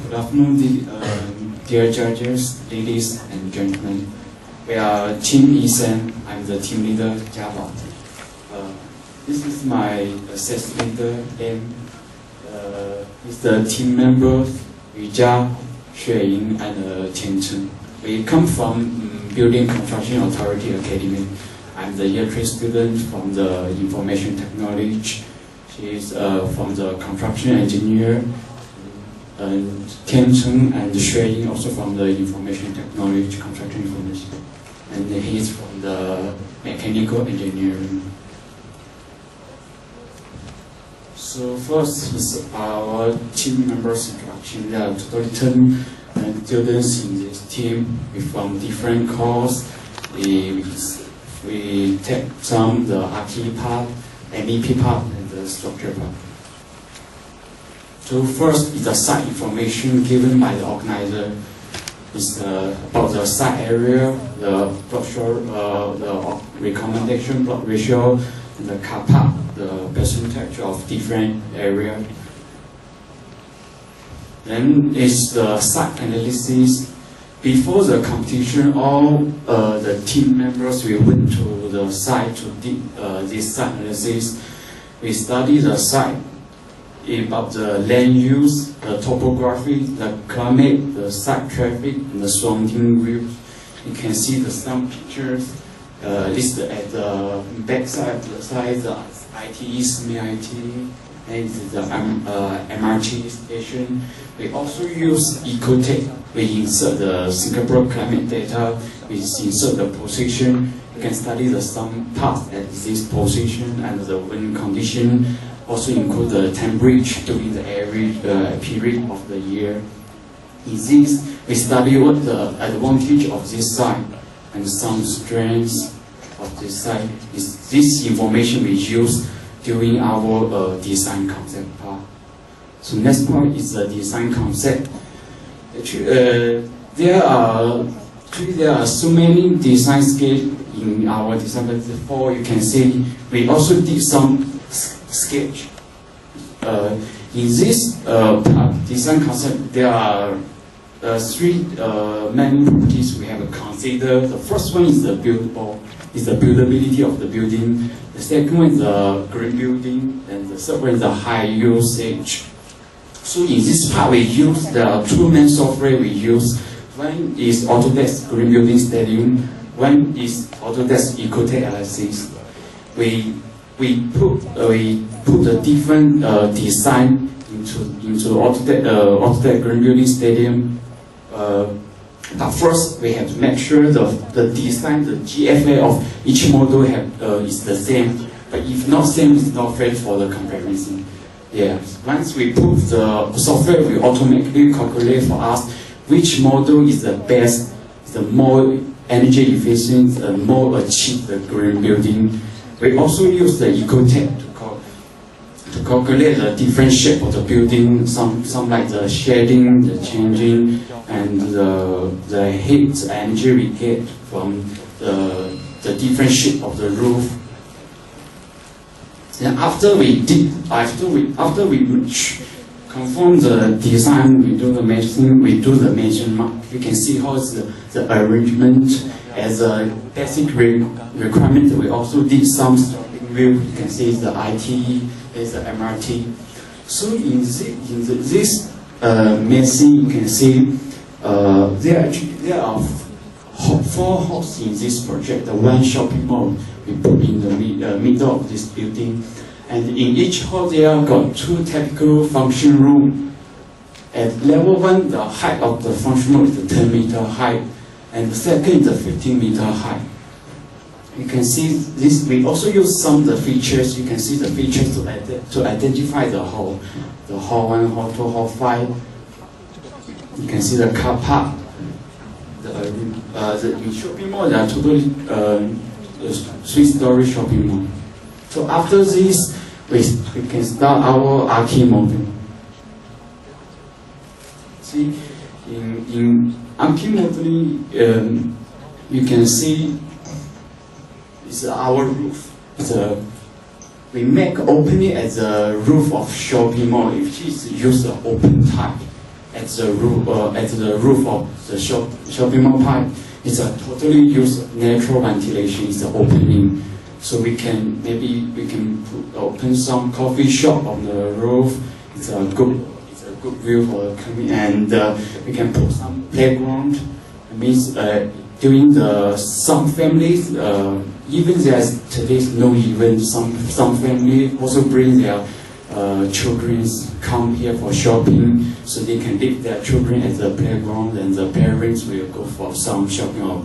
Good afternoon, dear judges, ladies and gentlemen. We are Team Esam. I'm the team leader, Java. This is my assistant leader, M. It's the team members, Yujia, Xueying, and Tiancheng. We come from Building Construction Authority Academy. I'm the year 3 student from the Information Technology. She's from the Construction Engineer. Tiancheng and Xueying also from the Information Technology, Construction Information. And he's from the Mechanical Engineering. So first is our team members introduction. There are totally 10 students in this team from different courses. We take some the RT part, MEP part, and the structure part. So first is the site information given by the organizer. It's about the site area, the the recommendation block ratio, and the car park, the percentage of different area. Then is the site analysis. Before the competition, all the team members we went to the site to do this site analysis. We study the site about the land use, the topography, the climate, the site traffic, and the surrounding views. You can see some pictures listed at the back side of the site, the ITE, SME-IT, and the MRT station. We also use Ecotech. We insert the Singapore climate data, we insert the position. You can study the some path at this position and the wind condition. Also include the temperature during the period of the year. In this, we study what the advantage of this site and some strengths of this site. Is this information we use during our design concept part. So next point is the design concept. Actually, there are so many design scales in our design. Before you can see, we also did some sketch. In this design concept, there are 3 main properties we have to consider. The first one is the buildability of the building. The second one is the green building, and the third one is the high usage. So in this part, there are 2 main software we use. One is Autodesk Green Building Stadium. One is Autodesk Ecotech Analysis. We put the different design into Autodesk Green Building Stadium. But first, we have to make sure the design, the GFA of each model is the same. But if not same, it's not fair for the comparison. Yeah. Once we put the software, we automatically calculate for us which model is the best, the more energy efficient, and more achieve the green building. We also use the Ecotech to calculate the different shape of the building, some like the shading, the changing, and the heat energy we get from the different shape of the roof. And after we confirm the design, we do the measurement. You can see how the arrangement as a basic requirement. We also did some surrounding view. You can see the ITE, there's the MRT. So in this machine, you can see there are 4 halls in this project. The 1 shopping mall we put in the middle of this building, and in each hall there are got 2 typical function rooms. At level 1, the height of the function room is the 10-meter height, and the second is the 15-meter height. You can see this. We also use some of the features. You can see the features to identify the hall. The hall 1, hall 2, hall 5. You can see the car park. The shopping mall, there are totally 3-story shopping mall. So after this, we can start our RT model. See, in RT model, you can see it's our roof. We make opening at the roof of shopping mall. If it's use the open type, at at the roof of the shopping mall pipe. It's a totally use natural ventilation. It's an opening, so we can open some coffee shop on the roof. It's a good view for coming, and we can put some playground. It means during some families, even there's today's no event, some family also bring their children come here for shopping, so they can leave their children at the playground, and the parents will go for some shopping or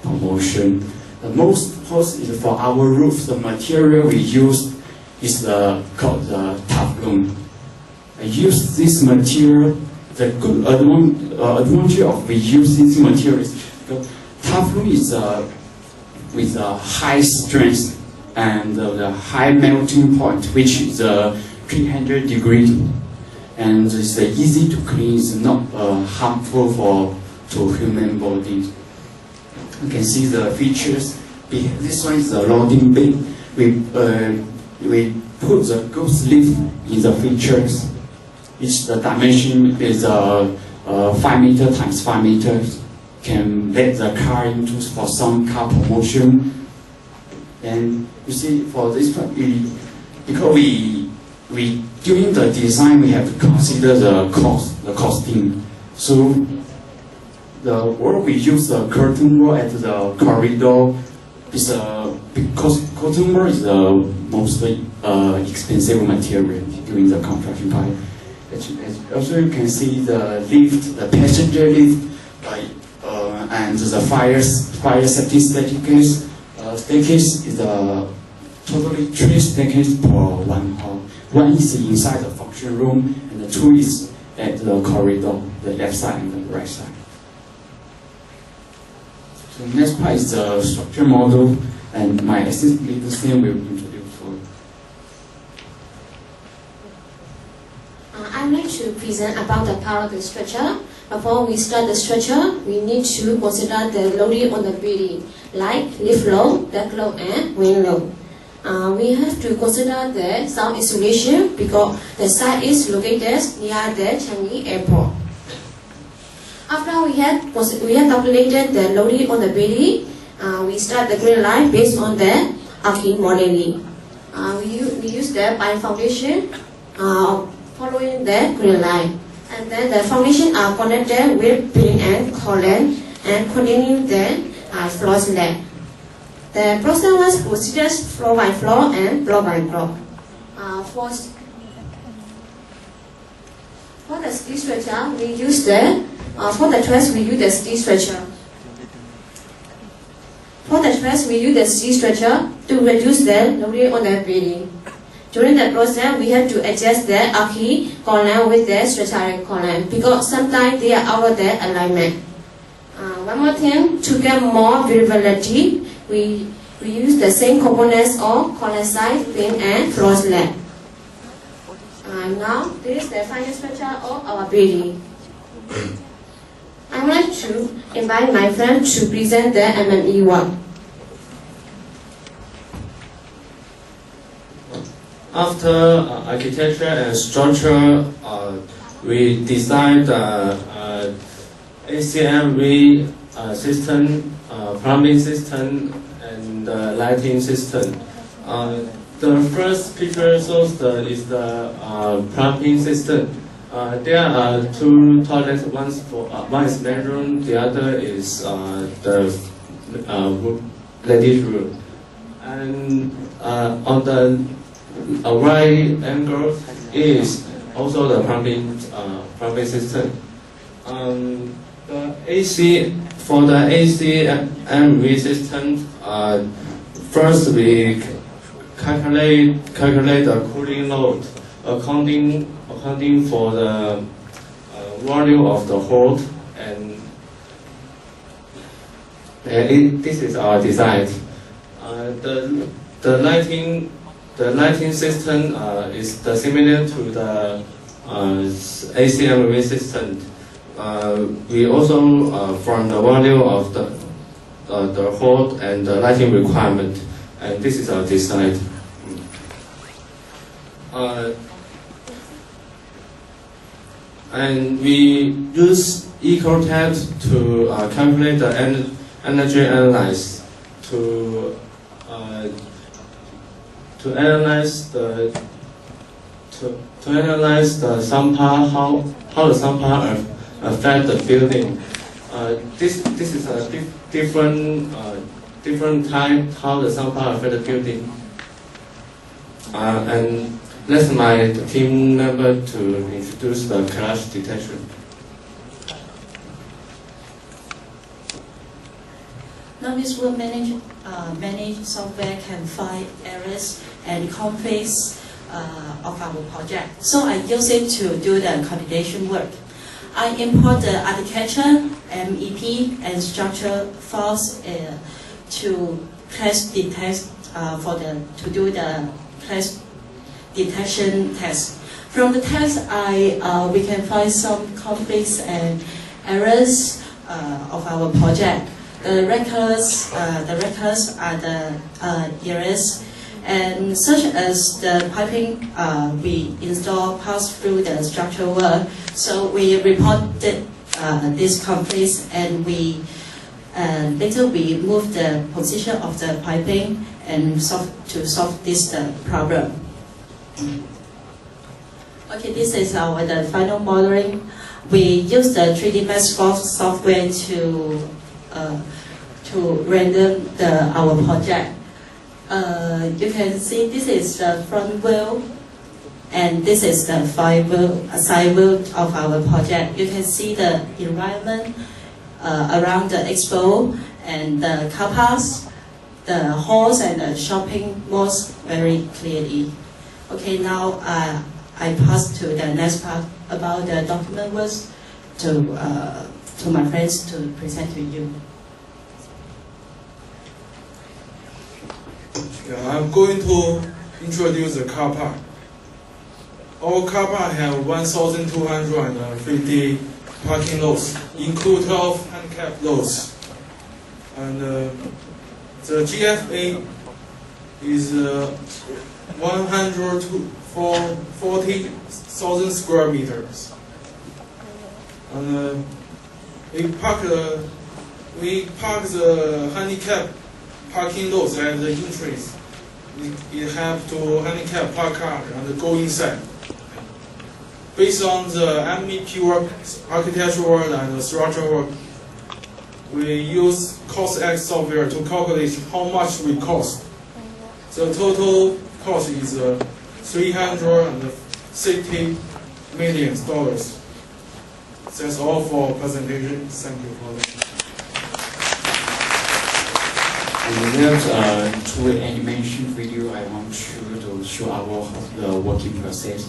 promotion. The most cost is for our roof. The material we use is called the Teflon. I use this material. The good advantage of we use this material is because Teflon is with a high strength and the high melting point, which is 300 degrees, and it's easy to clean. It's not harmful to human body. You can see the features. This one is the loading bay. We put the ghost lift in the features. The dimension is 5 meters times 5 meters. Can let the car into for some car promotion. And you see, for this part, because we during the design we have to consider the costing. So we use the curtain wall at the corridor is because curtain wall is the most expensive material during the construction part. Also, you can see the lift, the passenger lift, and the fire safety staircase. Staircase is totally 3 staircases per one hall. One is inside the function room, and the 2 is at the corridor, the left side and the right side. So next part is the structure model, and my assistant leader will introduce for you. I'd like to present about the part of the structure. Before we start the structure, we need to consider the loading on the building, like lift load, deck load, and wind load. We have to consider the sound insulation because the site is located near the Changi Airport. After we have calculated the loading on the building, we start the green line based on the arcing modeling. We use the pine foundation following the green line. And then the foundation are connected with building and column and containing the floor slab. The process was proceeded floor by floor and block by block. For the steel structure, we use for the truss we use the steel structure. For the truss we use the steel structure to reduce the loading on the building. During the process, we have to adjust the arcing column with the structural column because sometimes they are out of the alignment. One more thing, to get more durability, we use the same components of column side, beam, and floor slab. Now, this is the final structure of our building. I would like to invite my friend to present the MME work. After architecture and structure, we designed the ACMV system, plumbing system, and lighting system. The first picture shows the plumbing system. There are 2 toilets. One is bedroom, the other is the ladies' room. And on the right angle is also the plumbing system. For the ACMV system, first we calculate the cooling load accounting for the volume of the hole, and this is our design. The lighting system is similar to the ACMV system. We also from the volume of the hole and the lighting requirement, and this is our design. And we use EcoTech to calculate the energy analyze to analyze the SunPower, how the SunPower affect the building. This is a different type how the SunPower affect the building. And that's my team member to introduce the clash detection. Novice will manage software can find errors and conflicts of our project. So I use it to do the computation work. I import the architecture, MEP, and structure files to clash detect to do the clash detection test. From the test, we can find some conflicts and errors of our project. The records are the errors, and such as the piping we install pass through the structural work. So we reported these conflicts, and later we move the position of the piping and to solve this problem. Okay, this is the final modeling. We use the 3D Max software to render our project. You can see this is the front wheel, and this is the side wheel of our project. You can see the environment around the expo and the car parks, the halls and the shopping malls very clearly. Okay, now I pass to the next part about the document works to my friends to present to you. Yeah, I'm going to introduce the car park. Our car park have 1,250 parking lots, include 12 handicap lots. And the GFA is 140,000 square meters. And we park the handicap parking lots at the entrance. You have to handicap park car and go inside. Based on the MEP work, architectural work, and the structural work, we use CostX software to calculate how much we cost. The total cost is $360 million. That's all for presentation. Thank you for that. And there's two animation video I want you to show the working process.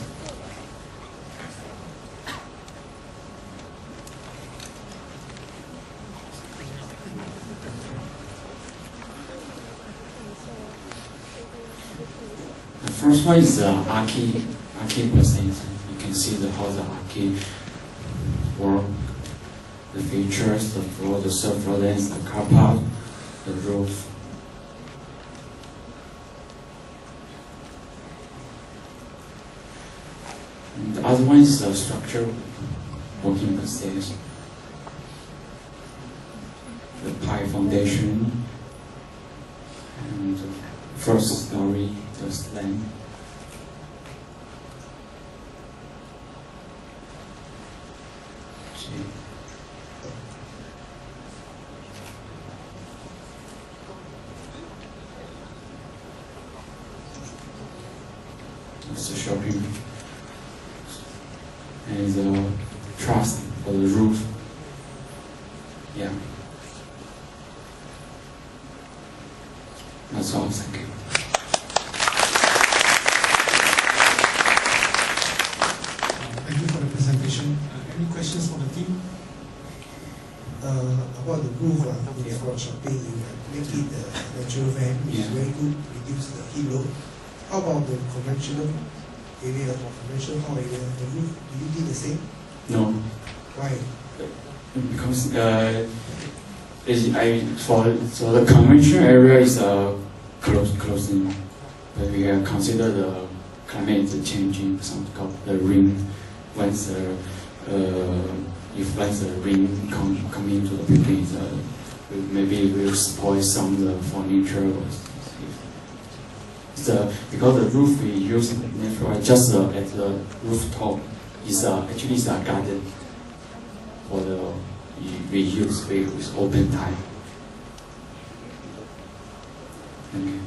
The first one is the archi process. You can see how the archi work, the features, the floor, the surface, the car park, the roof. And the other one is the structure working process. The pipe foundation and the first story, the slam. It's the shopping and the truss for the roof. Yeah. That's all. Thank you. Thank you for the presentation. Any questions for the team? About the roof, for shopping, you make it natural fan, which is very good, reduce the heat load. How about the conventional area or conventional hall area? The roof, do you do the same? No. Why? Because for the conventional area is closing, but we consider the climate is changing. Some of the rain once if like the rain coming to the building, maybe it will spoil some of the furniture. Because the roof we use just at the rooftop is actually is a garden for the we use with open time. Thank you.